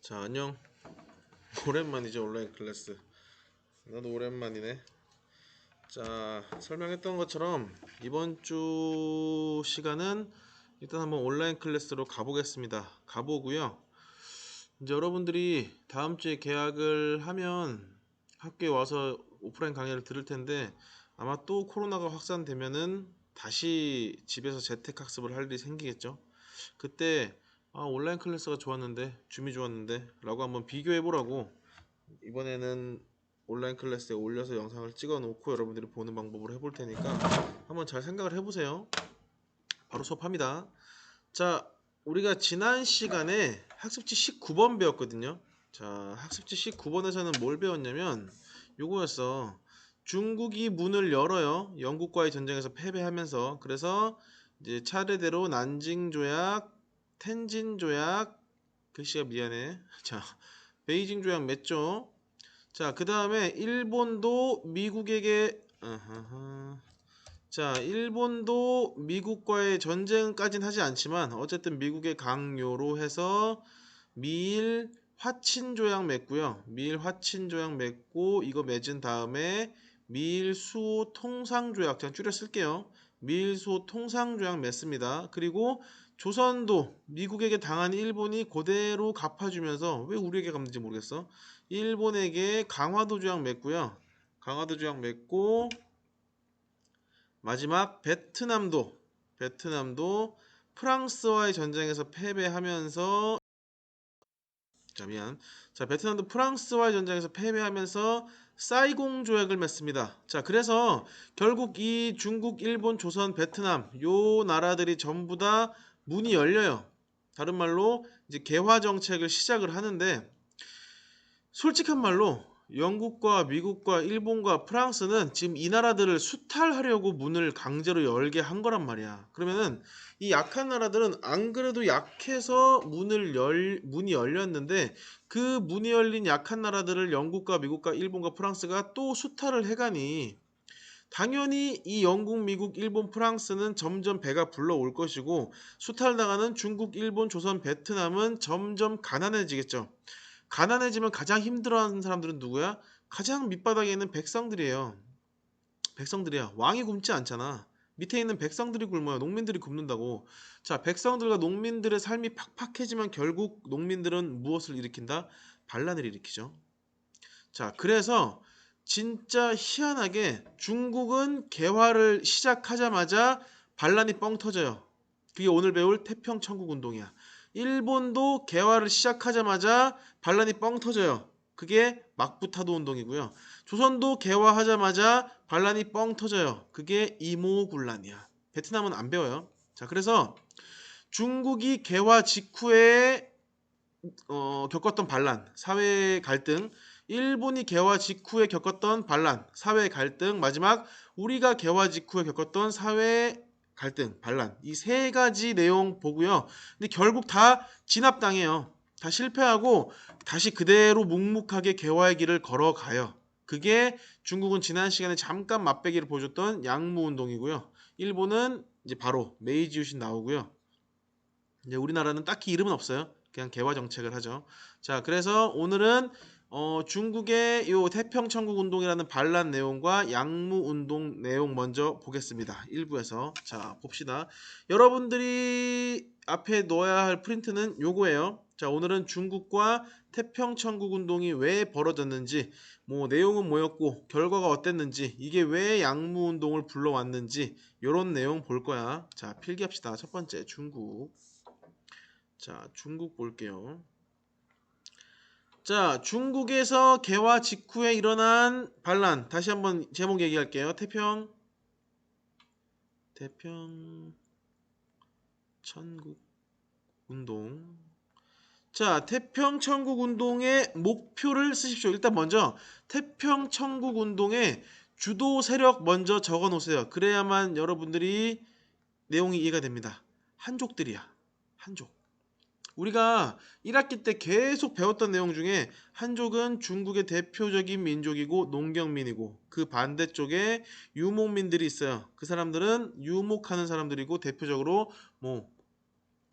자, 안녕. 오랜만이죠, 온라인 클래스. 나도 오랜만이네. 자, 설명했던 것처럼 이번 주 시간은 일단 한번 온라인 클래스로 가보겠습니다. 가보고요. 이제 여러분들이 다음 주에 계약을 하면 학교에 와서 오프라인 강의를 들을 텐데 아마 또 코로나가 확산되면은 다시 집에서 재택학습을 할 일이 생기겠죠. 그때 온라인 클래스가 좋았는데 줌이 좋았는데 라고 한번 비교해 보라고 이번에는 온라인 클래스에 올려서 영상을 찍어 놓고 여러분들이 보는 방법으로 해볼 테니까 한번 잘 생각을 해보세요. 바로 수업합니다. 자, 우리가 지난 시간에 학습지 19번 배웠거든요. 자, 학습지 19번에서는 뭘 배웠냐면 요거였어. 중국이 문을 열어요. 영국과의 전쟁에서 패배하면서. 그래서 이제 차례대로 난징 조약, 텐진 조약, 글씨가 미안해. 자, 베이징 조약 맺죠. 자, 그 다음에 일본도 미국에게 자, 일본도 미국과의 전쟁까지는 하지 않지만 어쨌든 미국의 강요로 해서 미일 화친 조약 맺고요. 미일 화친 조약 맺고 이거 맺은 다음에 미일 수호 통상 조약 그냥 줄여 쓸게요. 미일 수호 통상 조약 맺습니다. 그리고 조선도 미국에게 당한 일본이 그대로 갚아주면서 왜 우리에게 갚는지 모르겠어. 일본에게 강화도 조약 맺고요. 강화도 조약 맺고 마지막 베트남도 프랑스와의 전쟁에서 패배하면서 자, 베트남도 프랑스와의 전쟁에서 패배하면서 사이공 조약을 맺습니다. 자, 그래서 결국 이 중국, 일본, 조선, 베트남 요 나라들이 전부 다 문이 열려요. 다른 말로 이제 개화 정책을 시작을 하는데 솔직한 말로 영국과 미국과 일본과 프랑스는 지금 이 나라들을 수탈하려고 문을 강제로 열게 한 거란 말이야. 그러면은 이 약한 나라들은 안 그래도 약해서 문이 열렸는데 그 문이 열린 약한 나라들을 영국과 미국과 일본과 프랑스가 또 수탈을 해가니 당연히 이 영국, 미국, 일본, 프랑스는 점점 배가 불러올 것이고 수탈당하는 중국, 일본, 조선, 베트남은 점점 가난해지겠죠. 가난해지면 가장 힘들어하는 사람들은 누구야? 가장 밑바닥에 있는 백성들이에요. 백성들이야. 왕이 굶지 않잖아. 밑에 있는 백성들이 굶어요. 농민들이 굶는다고. 자, 백성들과 농민들의 삶이 팍팍해지면 결국 농민들은 무엇을 일으킨다? 반란을 일으키죠. 자, 그래서 진짜 희한하게 중국은 개화를 시작하자마자 반란이 뻥 터져요. 그게 오늘 배울 태평천국운동이야. 일본도 개화를 시작하자마자 반란이 뻥 터져요. 그게 막부타도 운동이고요. 조선도 개화하자마자 반란이 뻥 터져요. 그게 이모군란이야. 베트남은 안 배워요. 자, 그래서 중국이 개화 직후에 겪었던 반란, 사회 갈등, 일본이 개화 직후에 겪었던 반란, 사회 갈등, 마지막 우리가 개화 직후에 겪었던 사회 갈등, 반란 이 세 가지 내용 보고요. 근데 결국 다 진압당해요. 다 실패하고 다시 그대로 묵묵하게 개화의 길을 걸어가요. 그게 중국은 지난 시간에 잠깐 맛배기를 보여줬던 양무운동이고요. 일본은 이제 바로 메이지 유신 나오고요. 이제 우리나라는 딱히 이름은 없어요. 그냥 개화 정책을 하죠. 자, 그래서 오늘은 중국의 요 태평천국 운동이라는 반란 내용과 양무 운동 내용 먼저 보겠습니다. 1부에서 자, 봅시다. 여러분들이 앞에 넣어야 할 프린트는 요거예요. 자, 오늘은 중국과 태평천국 운동이 왜 벌어졌는지, 뭐 내용은 뭐였고 결과가 어땠는지, 이게 왜 양무 운동을 불러왔는지 요런 내용 볼 거야. 자, 필기합시다. 첫 번째 중국. 자, 중국 볼게요. 자, 중국에서 개화 직후에 일어난 반란. 다시 한번 제목 얘기할게요. 태평천국 운동. 자, 태평천국 운동의 목표를 쓰십시오. 일단 먼저 태평천국 운동의 주도 세력 먼저 적어 놓으세요. 그래야만 여러분들이 내용이 이해가 됩니다. 한족들이야. 한족. 우리가 1학기 때 계속 배웠던 내용 중에 한족은 중국의 대표적인 민족이고 농경민이고 그 반대쪽에 유목민들이 있어요. 그 사람들은 유목하는 사람들이고 대표적으로 뭐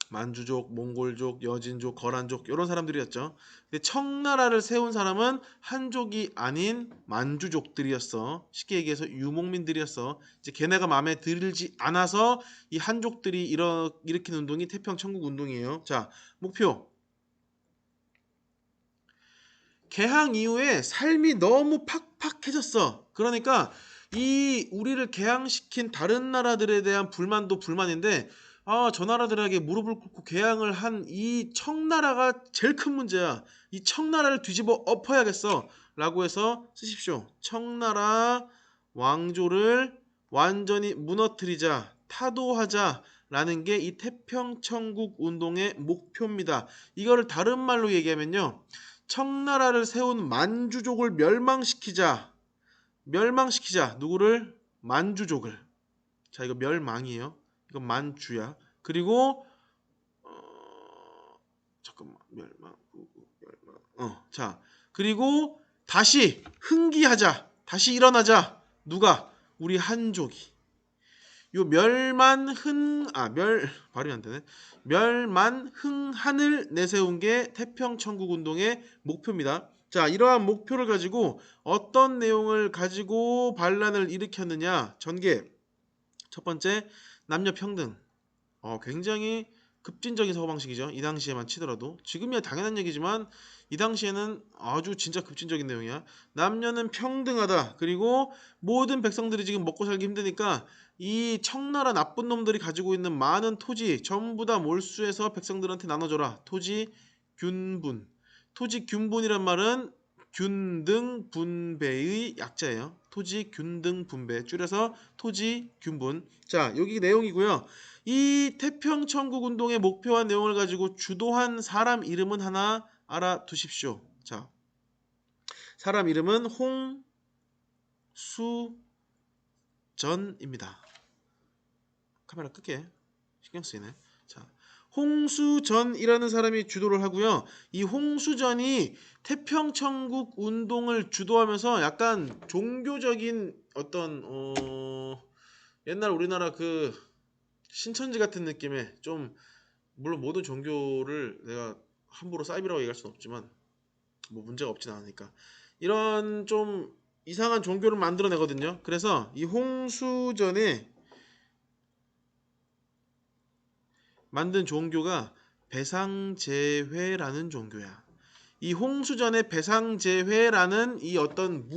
만주족, 몽골족, 여진족, 거란족 이런 사람들이었죠. 근데 청나라를 세운 사람은 한족이 아닌 만주족들이었어. 쉽게 얘기해서 유목민들이었어. 이제 걔네가 마음에 들지 않아서 이 한족들이 일으킨 운동이 태평천국 운동이에요. 자, 목표. 개항 이후에 삶이 너무 팍팍해졌어. 그러니까 이 우리를 개항시킨 다른 나라들에 대한 불만도 불만인데 저 나라들에게 무릎을 꿇고 개항을 한 이 청나라가 제일 큰 문제야. 이 청나라를 뒤집어 엎어야겠어. 라고 해서 쓰십시오. 청나라 왕조를 완전히 무너뜨리자, 타도하자 라는 게 이 태평천국 운동의 목표입니다. 이거를 다른 말로 얘기하면요. 청나라를 세운 만주족을 멸망시키자. 누구를? 만주족을. 자, 이거 멸망이에요. 이거 만주야. 그리고 잠깐만. 멸망. 자, 그리고 다시 흥기하자. 다시 일어나자. 누가? 우리 한족이. 요 발음이 안 되네. 멸만흥한을 내세운 게 태평천국운동의 목표입니다. 자, 이러한 목표를 가지고 어떤 내용을 가지고 반란을 일으켰느냐? 전개. 첫 번째, 남녀 평등. 굉장히 급진적인 사고방식이죠. 이 당시에만 치더라도. 지금이야 당연한 얘기지만 이 당시에는 아주 진짜 급진적인 내용이야. 남녀는 평등하다. 그리고 모든 백성들이 지금 먹고 살기 힘드니까 이 청나라 나쁜 놈들이 가지고 있는 많은 토지 전부 다 몰수해서 백성들한테 나눠줘라. 토지 균분. 토지 균분이란 말은 균등 분배의 약자예요. 토지 균등 분배. 줄여서 토지 균분. 자, 여기 내용이고요. 이 태평천국 운동의 목표와 내용을 가지고 주도한 사람 이름은 하나 알아두십시오. 자, 사람 이름은 홍수전입니다. 카메라 끄게. 신경 쓰이네. 자, 홍수전이라는 사람이 주도를 하고요. 이 홍수전이 태평천국 운동을 주도하면서 약간 종교적인 어떤 옛날 우리나라 그 신천지 같은 느낌의 좀 물론 모든 종교를 내가 함부로 사이비라고 얘기할 수는 없지만 뭐 문제가 없진 않으니까 이런 좀 이상한 종교를 만들어내거든요. 그래서 이 홍수전에 만든 종교가 배상제회라는 종교야. 이 홍수전의 배상제회라는 이 어떤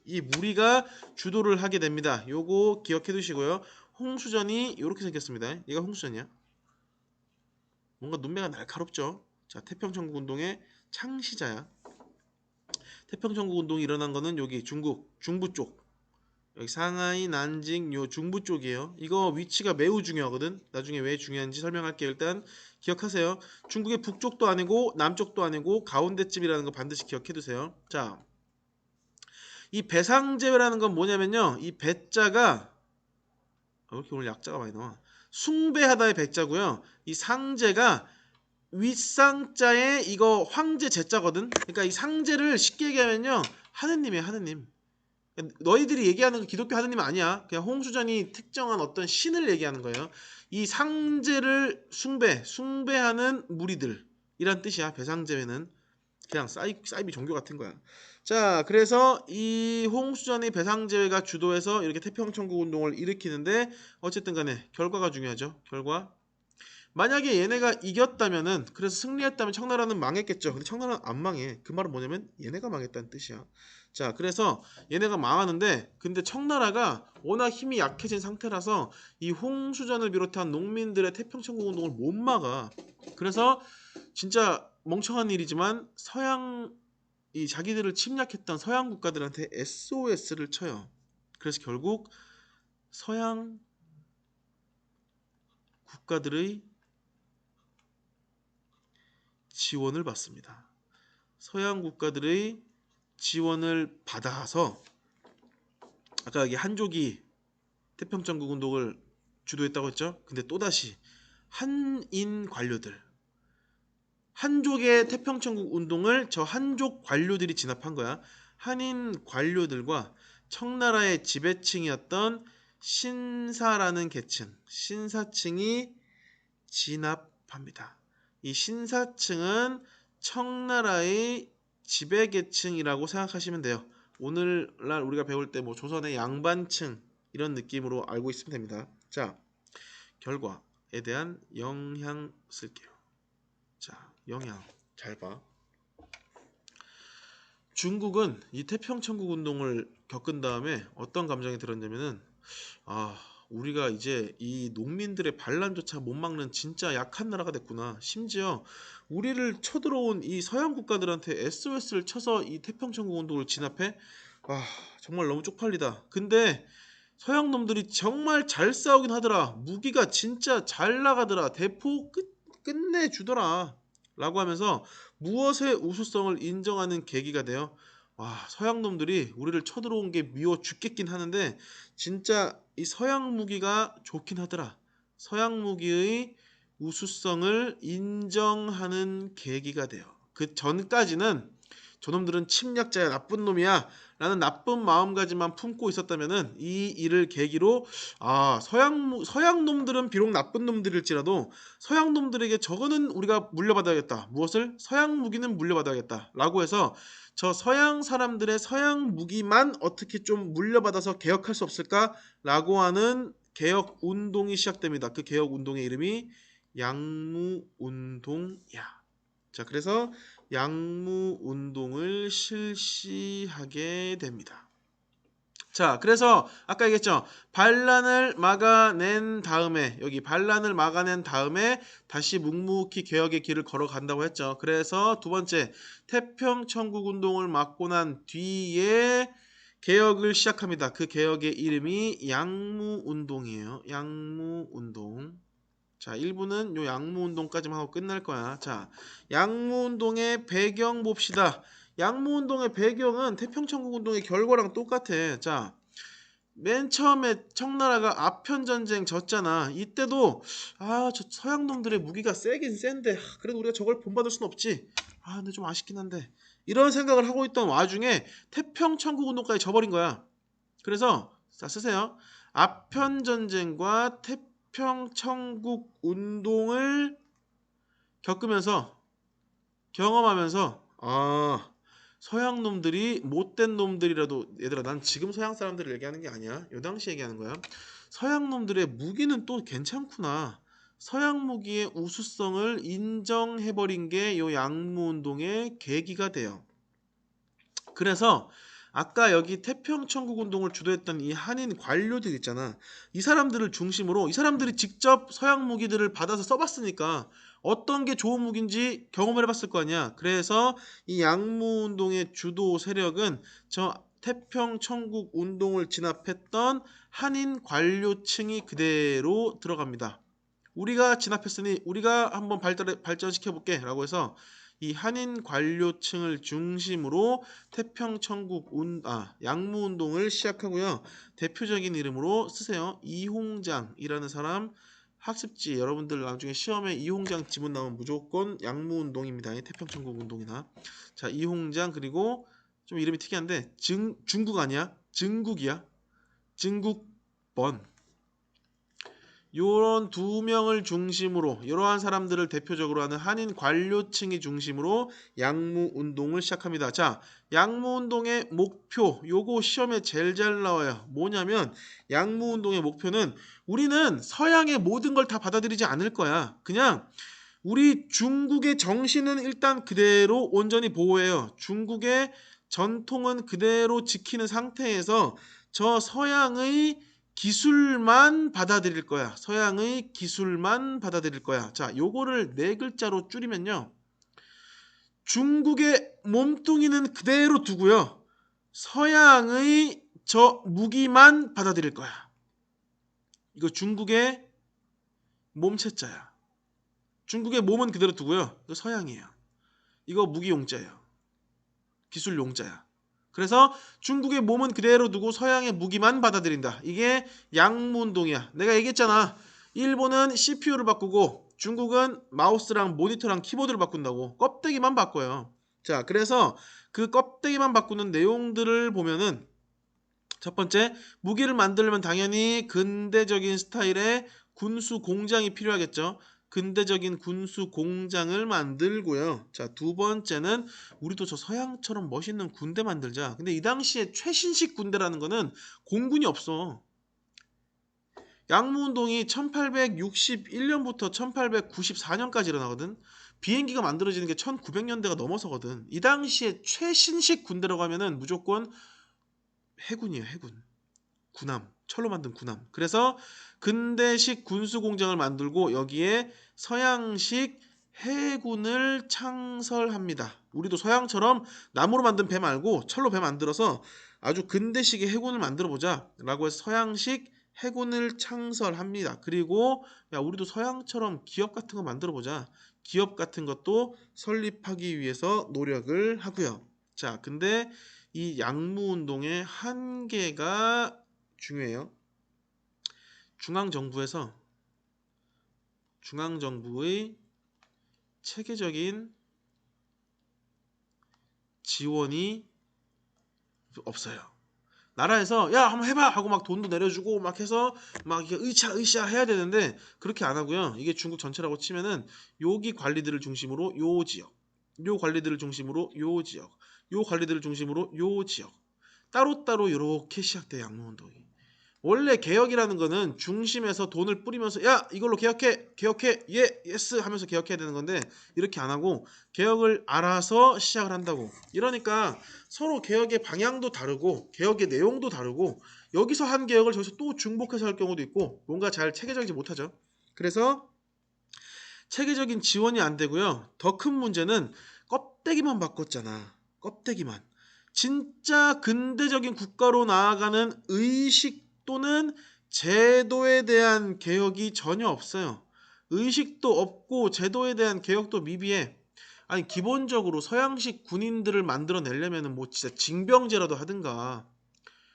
이 무리가 주도를 하게 됩니다. 요거 기억해 두시고요. 홍수전이 이렇게 생겼습니다. 얘가 홍수전이야. 뭔가 눈매가 날카롭죠. 자, 태평천국 운동의 창시자야. 태평천국 운동이 일어난 거는 여기 중부 쪽. 여기 상하이, 난징, 요 중부 쪽이에요. 이거 위치가 매우 중요하거든. 나중에 왜 중요한지 설명할게요. 일단 기억하세요. 중국의 북쪽도 아니고 남쪽도 아니고 가운데쯤이라는 거 반드시 기억해 두세요. 자, 이 배상제회라는 건 뭐냐면요. 이 배자가 왜 이렇게 오늘 약자가 많이 나와? 숭배하다의 배자고요. 이 상제가 윗상자에 이거 황제 제자거든. 그러니까 이 상제를 쉽게 얘기하면요. 하느님이에요. 하느님. 너희들이 얘기하는 그 기독교 하느님 아니야. 그냥 홍수전이 특정한 어떤 신을 얘기하는 거예요. 이 상제를 숭배하는 무리들 이란 뜻이야. 배상제회는 그냥 사이비 종교 같은 거야. 자, 그래서 이 홍수전이 배상제회가 주도해서 이렇게 태평천국 운동을 일으키는데 어쨌든 간에 결과가 중요하죠. 결과. 만약에 얘네가 이겼다면은 그래서 승리했다면 청나라는 망했겠죠. 근데 청나라는 안 망해. 그 말은 뭐냐면 얘네가 망했다는 뜻이야. 자, 그래서 얘네가 망하는데 근데 청나라가 워낙 힘이 약해진 상태라서 이 홍수전을 비롯한 농민들의 태평천국 운동을 못 막아. 그래서 진짜 멍청한 일이지만 이 자기들을 침략했던 서양 국가들한테 SOS를 쳐요. 그래서 결국 서양 국가들의 지원을 받습니다. 서양 국가들의 지원을 받아서 아까 여기 한족이 태평천국 운동을 주도했다고 했죠. 근데 또다시 한인 관료들 한족의 태평천국 운동을 저 한족 관료들이 진압한 거야. 한인 관료들과 청나라의 지배층이었던 신사라는 계층, 신사층이 진압 합니다. 이 신사층은 청나라의 지배계층이라고 생각하시면 돼요. 오늘날 우리가 배울 때 뭐 조선의 양반층 이런 느낌으로 알고 있으면 됩니다. 자, 결과에 대한 영향 쓸게요. 자, 영향 잘 봐. 중국은 이 태평천국 운동을 겪은 다음에 어떤 감정이 들었냐면은 우리가 이제 이 농민들의 반란조차 못 막는 진짜 약한 나라가 됐구나. 심지어 우리를 쳐들어온 이 서양 국가들한테 SOS를 쳐서 이 태평천국 운동을 진압해? 정말 너무 쪽팔리다. 근데 서양 놈들이 정말 잘 싸우긴 하더라. 무기가 진짜 잘 나가더라. 대포 끝내주더라. 라고 하면서 무엇의 우수성을 인정하는 계기가 돼요. 서양 놈들이 우리를 쳐들어온 게 미워 죽겠긴 하는데 진짜 이 서양 무기가 좋긴 하더라. 서양 무기의 우수성을 인정하는 계기가 돼요. 그 전까지는 저놈들은 침략자야, 나쁜 놈이야 라는 나쁜 마음가짐만 품고 있었다면은 이 일을 계기로 서양 놈들은 비록 나쁜 놈들일지라도 서양 놈들에게 저거는 우리가 물려받아야겠다. 무엇을? 서양 무기는 물려받아야겠다 라고 해서 저 서양 사람들의 서양 무기만 어떻게 좀 물려받아서 개혁할 수 없을까 라고 하는 개혁 운동이 시작됩니다. 그 개혁 운동의 이름이 양무운동이야. 자, 그래서 양무운동을 실시하게 됩니다. 자, 그래서 아까 얘기했죠. 반란을 막아낸 다음에 다시 묵묵히 개혁의 길을 걸어간다고 했죠. 그래서 두 번째 태평천국운동을 막고 난 뒤에 개혁을 시작합니다. 그 개혁의 이름이 양무운동이에요. 양무운동. 자, 1부는 요 양무운동까지만 하고 끝날 거야. 자, 양무운동의 배경 봅시다. 양무운동의 배경은 태평천국운동의 결과랑 똑같아. 자, 맨 처음에 청나라가 아편전쟁 졌잖아. 이때도 저 서양 놈들의 무기가 세긴 센데 그래도 우리가 저걸 본받을 순 없지. 근데 좀 아쉽긴 한데 이런 생각을 하고 있던 와중에 태평천국운동까지 져버린 거야. 그래서 자, 쓰세요. 아편전쟁과 태평천국 운동을 경험하면서 서양 놈들이 못된 놈들이라도, 얘들아 난 지금 서양 사람들을 얘기하는 게 아니야. 요 당시 얘기하는 거야. 서양 놈들의 무기는 또 괜찮구나. 서양 무기의 우수성을 인정해버린 게 요 양무운동의 계기가 돼요. 그래서 아까 여기 태평천국 운동을 주도했던 이 한인 관료들 있잖아. 이 사람들을 중심으로 이 사람들이 직접 서양 무기들을 받아서 써봤으니까 어떤 게 좋은 무기인지 경험을 해봤을 거 아니야. 그래서 이 양무운동의 주도 세력은 저 태평천국 운동을 진압했던 한인 관료층이 그대로 들어갑니다. 우리가 진압했으니 우리가 한번 발전시켜볼게 라고 해서 이 한인 관료층을 중심으로 양무운동을 시작하고요. 대표적인 이름으로 쓰세요. 이홍장이라는 사람. 학습지 여러분들 나중에 시험에 이홍장 지문 나오면 무조건 양무운동입니다. 태평천국 운동이나. 자, 이홍장. 그리고 좀 이름이 특이한데 중국 아니야? 증국이야. 증국번. 요런 두 명을 중심으로 이러한 사람들을 대표적으로 하는 한인 관료층이 중심으로 양무운동을 시작합니다. 자, 양무운동의 목표 요거 시험에 제일 잘 나와요. 뭐냐면 양무운동의 목표는 우리는 서양의 모든 걸 다 받아들이지 않을 거야. 그냥 우리 중국의 정신은 일단 그대로 온전히 보호해요. 중국의 전통은 그대로 지키는 상태에서 저 서양의 기술만 받아들일 거야. 서양의 기술만 받아들일 거야. 자, 요거를 네 글자로 줄이면요. 중국의 몸뚱이는 그대로 두고요. 서양의 저 무기만 받아들일 거야. 이거 중국의 몸체자야. 중국의 몸은 그대로 두고요. 이거 서양이에요. 이거 무기 용자예요. 기술 용자야. 그래서 중국의 몸은 그대로 두고 서양의 무기만 받아들인다. 이게 양무운동이야. 내가 얘기했잖아. 일본은 CPU를 바꾸고 중국은 마우스랑 모니터랑 키보드를 바꾼다고. 껍데기만 바꿔요. 자, 그래서 그 껍데기만 바꾸는 내용들을 보면은 첫 번째, 무기를 만들려면 당연히 근대적인 스타일의 군수 공장이 필요하겠죠. 근대적인 군수 공장을 만들고요. 자, 두 번째는 우리도 저 서양처럼 멋있는 군대 만들자. 근데 이 당시에 최신식 군대라는 거는 공군이 없어. 양무운동이 1861년부터 1894년까지 일어나거든. 비행기가 만들어지는 게 1900년대가 넘어서거든. 이 당시에 최신식 군대라고 하면은 무조건 해군이에요, 해군. 군함, 철로 만든 군함. 그래서 근대식 군수 공장을 만들고 여기에 서양식 해군을 창설합니다. 우리도 서양처럼 나무로 만든 배 말고 철로 배 만들어서 아주 근대식의 해군을 만들어 보자 라고 해서 서양식 해군을 창설합니다. 그리고 야, 우리도 서양처럼 기업 같은 거 만들어 보자. 기업 같은 것도 설립하기 위해서 노력을 하고요. 자, 근데 이 양무운동의 한계가 중요해요. 중앙정부의 체계적인 지원이 없어요. 나라에서 야 한번 해봐 하고 막 돈도 내려주고 막 해서 막 이렇게 으쌰 해야 되는데 그렇게 안 하고요. 이게 중국 전체라고 치면은 여기 관리들을 중심으로 요 지역, 요 관리들을 중심으로 요 지역, 요 관리들을 중심으로 요 지역 따로따로 이렇게 시작돼요. 양무운동이. 원래 개혁이라는 거는 중심에서 돈을 뿌리면서 야 이걸로 개혁해 예 예스 하면서 개혁해야 되는 건데 이렇게 안 하고 개혁을 알아서 시작을 한다고. 이러니까 서로 개혁의 방향도 다르고 개혁의 내용도 다르고 여기서 한 개혁을 저기서 또 중복해서 할 경우도 있고 뭔가 잘 체계적이지 못하죠. 그래서 체계적인 지원이 안 되고요. 더 큰 문제는 껍데기만 바꿨잖아. 껍데기만. 진짜 근대적인 국가로 나아가는 의식 또는 제도에 대한 개혁이 전혀 없어요. 의식도 없고 제도에 대한 개혁도 미비해. 아니 기본적으로 서양식 군인들을 만들어내려면 뭐 진짜 징병제라도 하든가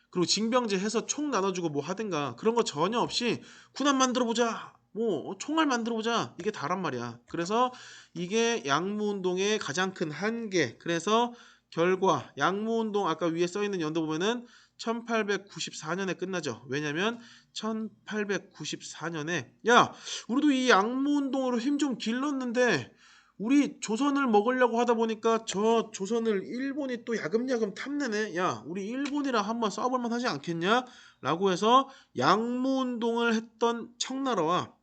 그리고 징병제 해서 총 나눠주고 뭐 하든가 그런 거 전혀 없이 군함 만들어보자 뭐 총알 만들어보자 이게 다란 말이야. 그래서 이게 양무운동의 가장 큰 한계. 그래서 결과 양무운동 아까 위에 써있는 연도 보면은 1894년에 끝나죠. 왜냐면 1894년에 야 우리도 이 양무운동으로 힘 좀 길렀는데 우리 조선을 먹으려고 하다 보니까 저 조선을 일본이 또 야금야금 탐내네. 야, 우리 일본이랑 한번 싸워볼만 하지 않겠냐? 라고 해서 양무운동을 했던 청나라와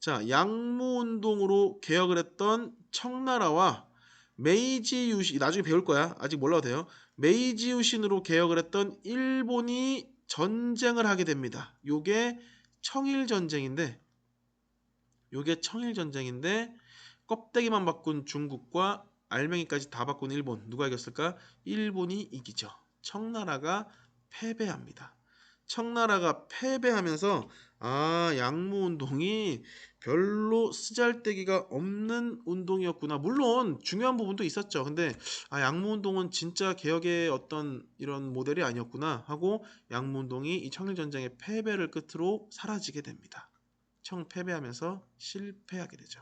자, 양무운동으로 개혁을 했던 청나라와 메이지 유신, 나중에 배울 거야. 아직 몰라도 돼요. 메이지 유신으로 개혁을 했던 일본이 전쟁을 하게 됩니다. 요게 청일전쟁인데 껍데기만 바꾼 중국과 알맹이까지 다 바꾼 일본 누가 이겼을까? 일본이 이기죠. 청나라가 패배합니다. 청나라가 패배하면서 양무운동이 별로 쓰잘데기가 없는 운동이었구나. 물론 중요한 부분도 있었죠. 근데 양무운동은 진짜 개혁의 어떤 이런 모델이 아니었구나 하고 양무운동이 이 청일전쟁의 패배를 끝으로 사라지게 됩니다. 패배하면서 실패하게 되죠.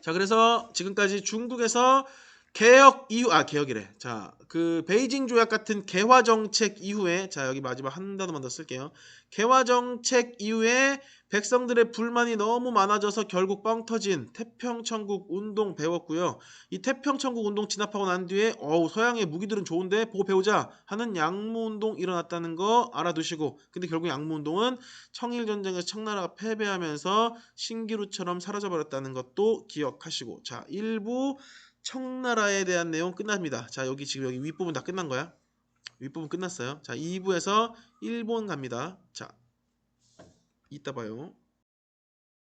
자, 그래서 지금까지 중국에서 개혁이래. 자, 그 베이징 조약 같은 개화 정책 이후에 자, 여기 마지막 한 단어만 더 쓸게요. 개화 정책 이후에 백성들의 불만이 너무 많아져서 결국 뻥 터진 태평천국 운동 배웠고요. 이 태평천국 운동 진압하고 난 뒤에 서양의 무기들은 좋은데 보고 배우자 하는 양무운동 일어났다는 거 알아두시고 근데 결국 양무운동은 청일전쟁에서 청나라가 패배하면서 신기루처럼 사라져버렸다는 것도 기억하시고 자, 1부 청나라에 대한 내용 끝납니다. 자, 지금 여기 윗부분 다 끝난 거야. 윗부분 끝났어요. 자, 2부에서 일본 갑니다. 자, 이따 봐요.